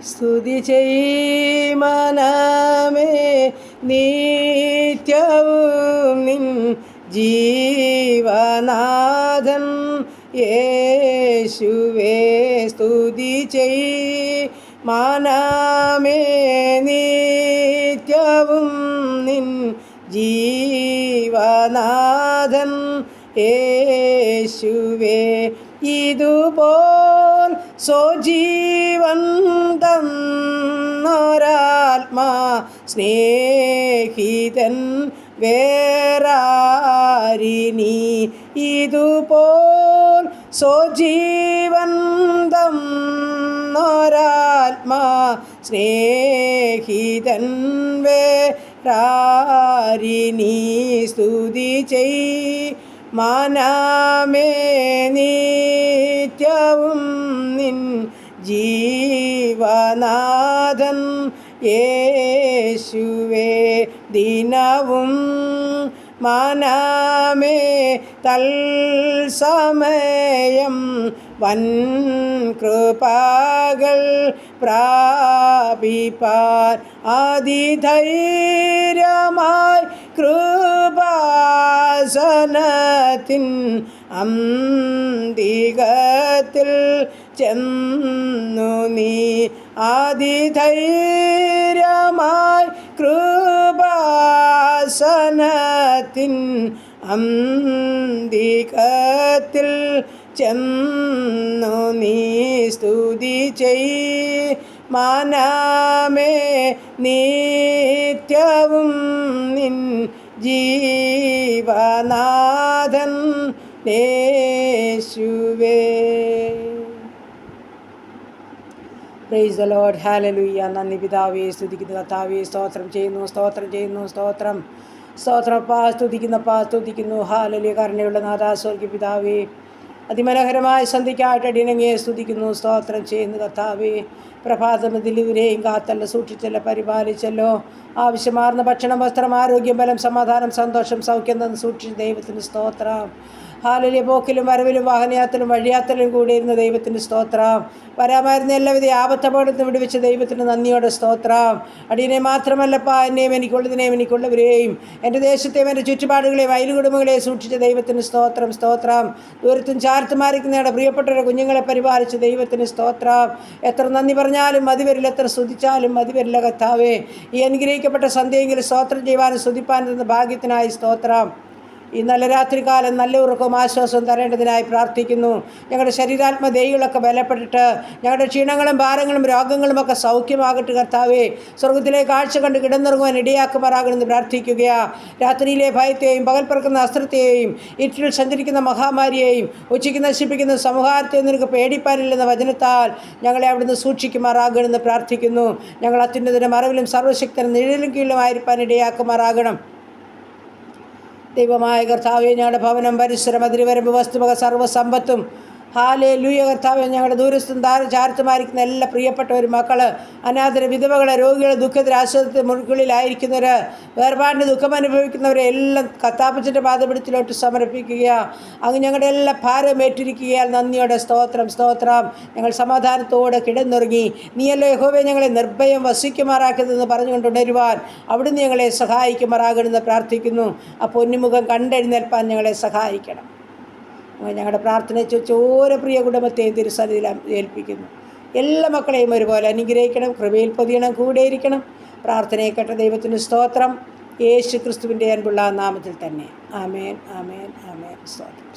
സ്തുതി ചെയ് മനമേ നിത്യവും നിൻ ജീവനാഥൻ യേശുവേ. സ്തുതി ചെയ് മനമേ നിത്യവും നിൻ ജീവനാഥൻ യേശുവേ. ഇതുപോൽ സ്വജീവൻ തന്നൊരാത്മാ സ്നേഹിതൻ വേറാരിനി. ഇതുപോൽ സ്വജീവൻ തന്നൊരാത്മാ സ്നേഹിതൻ വേറാരിനി. സ്തുതി ചെയ് മനമേ നിത്യവും നിൻ ജീവനാഥൻ യേശുവേ. ദിനവും മനമേ തൽസമയം വൻ കൃപകൾ പ്രാപിപ്പാൻ അതിധൈര്യമായി കൃപാസനത്തിൻ അന്തികത്തിൽ ചെന്നു നീ. അതിധൈര്യമായി കൃപാസനത്തിൻ അന്തികത്തിൽ ചെന്നു നീ. സ്തുതി ചെയ് മനമേ നിത്യവും നിൻ ജീവനാഥൻ യേശുവേ. Praise the Lord. ഹല്ലേലൂയ. നന്ദി പിതാവേ. സ്തുതിക്കുന്ന കർത്താവേ, സ്തോത്രം ചെയ്യുന്നു, സ്തോത്രം ചെയ്യുന്നു, സ്തോത്രം സ്തോത്രപ്പാ. സ്തുതിക്കുന്നു. ഹല്ലേലൂയ. കരുണയുള്ള നാഥാ, സ്വർഗ്ഗ പിതാവേ, അതിമനോഹരമായ സന്ധിക്കായിട്ട് അടിയനങ്ങയെ സ്തുതിക്കുന്നു, സ്തോത്രം ചെയ്യുന്നു കർത്താവേ. പ്രഭാതമതിൽ ഇവരെയും കാത്തല്ല, സൂക്ഷിച്ചല്ല, പരിപാലിച്ചല്ലോ. ആവശ്യമാർന്ന ഭക്ഷണം, വസ്ത്രം, ആരോഗ്യം, ബലം, സമാധാനം, സന്തോഷം, സൗഖ്യം തന്ന് സൂക്ഷിച്ച ദൈവത്തിന് സ്തോത്രം. ഹാലലിയ. പോക്കിലും വരവിലും വാഹനയാത്രയിലും വഴിയാത്രയിലും കൂടിയിരുന്ന ദൈവത്തിന് സ്തോത്രം. വരാമായിരുന്ന എല്ലാവിധ ആപത്തപകടത്തിന് വിടുവിച്ച ദൈവത്തിന് നന്ദിയോടെ സ്തോത്രം. അടിയനെ മാത്രമല്ലപ്പാ, എന്നെയും എനിക്കുള്ളതിനെയും എനിക്കുള്ളവരെയും എൻ്റെ ദേശത്തെയും എൻ്റെ ചുറ്റുപാടുകളെയും അയൽകുടുംബങ്ങളെയും സൂക്ഷിച്ച ദൈവത്തിന് സ്തോത്രം. ദൂരത്തും ചാർത്തുമാരിക്കുന്ന ഞങ്ങളുടെ പ്രിയപ്പെട്ടവരുടെ കുഞ്ഞുങ്ങളെ പരിപാലിച്ച ദൈവത്തിന് സ്തോത്രം. എത്ര നന്ദി പറഞ്ഞാലും മതി വരില്ല, എത്ര സ്തുതിച്ചാലും മതി വരില്ല കർത്താവേ. ഈ അനുഗ്രഹിക്കപ്പെട്ട സന്ധ്യയെങ്കിലും സ്തോത്രം ചെയ്യുവാനും സ്തുതിപ്പാനും തന്ന ഭാഗ്യത്തിനായി സ്തോത്രം. ഈ നല്ല രാത്രികാലം നല്ല ഉറക്കവും ആശ്വാസവും തരേണ്ടതിനായി പ്രാർത്ഥിക്കുന്നു. ഞങ്ങളുടെ ശരീരാത്മദേഹികളൊക്കെ ബലപ്പെട്ടിട്ട് ഞങ്ങളുടെ ക്ഷീണങ്ങളും ഭാരങ്ങളും രോഗങ്ങളുമൊക്കെ സൗഖ്യമാകട്ടെ കർത്താവേ. സ്വർഗത്തിലെ കാഴ്ച കണ്ട് കിടന്നുറങ്ങുവാൻ ഇടയാക്കുമാറാകണമെന്ന് പ്രാർത്ഥിക്കുകയാണ്. രാത്രിയിലെ ഭയത്തെയും പകൽ പറക്കുന്ന അസ്ത്രത്തെയും ഇരുട്ടിൽ സഞ്ചരിക്കുന്ന മഹാമാരിയെയും ഉച്ചയ്ക്ക് നശിപ്പിക്കുന്ന സമൂഹത്തെയും നിനക്ക് പേടിപ്പാനില്ലെന്ന വചനത്താൽ ഞങ്ങളെ അവിടുന്ന് സൂക്ഷിക്കുമാറാകണമെന്ന് പ്രാർത്ഥിക്കുന്നു. ഞങ്ങൾ അത്യുന്നതിൻ്റെ മറവിലും സർവ്വശക്തനും നിഴലും കീഴിലുമായിരിക്കാൻ ഇടയാക്കുമാറാകണം. ദൈവമായ കർത്താവേ, ഞങ്ങളുടെ ഭവനം, പരിസരം, അതിരുവരമ്പ്, വസ്തുവക, സർവ്വസമ്പത്തും ഹല്ലേലൂയ കർത്താവേ, ഞങ്ങളുടെ ദൂരസ്ഥം ചാരത്തുമായിരിക്കുന്ന എല്ലാ പ്രിയപ്പെട്ടവരും, മക്കൾ, അനാഥരെ, വിധവകളെ, രോഗികളെ, ദുഃഖത്തിൽ ആശ്വാസത്തിൽ മുഴുക്കുള്ളിലായിരിക്കുന്നവർ, വേർപാടിൻ്റെ ദുഃഖം അനുഭവിക്കുന്നവരെ എല്ലാം കർത്താപ്പച്ചൻ്റെ പാദപീഠത്തിലോട്ട് സമർപ്പിക്കുക. അങ്ങ് ഞങ്ങളുടെ എല്ലാ ഭാരം ഏറ്റിരിക്കുകയാൽ നന്ദിയോടെ സ്തോത്രം. ഞങ്ങൾ സമാധാനത്തോടെ കിടന്നുറങ്ങി. നീയല്ലോ യഹോവേ ഞങ്ങളെ നിർഭയം വസിക്കുമാറാക്കുന്നതെന്ന് പറഞ്ഞുകൊണ്ട് ഉണരുവാൻ അവിടുന്ന് ഞങ്ങളെ സഹായിക്കുമാറാകണമെന്ന് പ്രാർത്ഥിക്കുന്നു. ആ പൊന്നുമുഖം കണ്ടെഴുന്നേൽപ്പാൻ ഞങ്ങളെ സഹായിക്കണം. ഞങ്ങളുടെ പ്രാർത്ഥനയെ ചോദിച്ച ഓരോ പ്രിയ കുടുംബത്തെയും തിരുസന്നിധിയിൽ ഏൽപ്പിക്കുന്നു. എല്ലാ മക്കളെയും ഒരുപോലെ അനുഗ്രഹിക്കണം, കൃപയിൽ പൊതിയണം, കൂടെയിരിക്കണം. പ്രാർത്ഥനയെ കേട്ട ദൈവത്തിന് സ്തോത്രം. യേശു ക്രിസ്തുവിൻ്റെ അൻപുള്ള നാമത്തിൽ തന്നെ. ആമേൻ. സ്തോത്രം.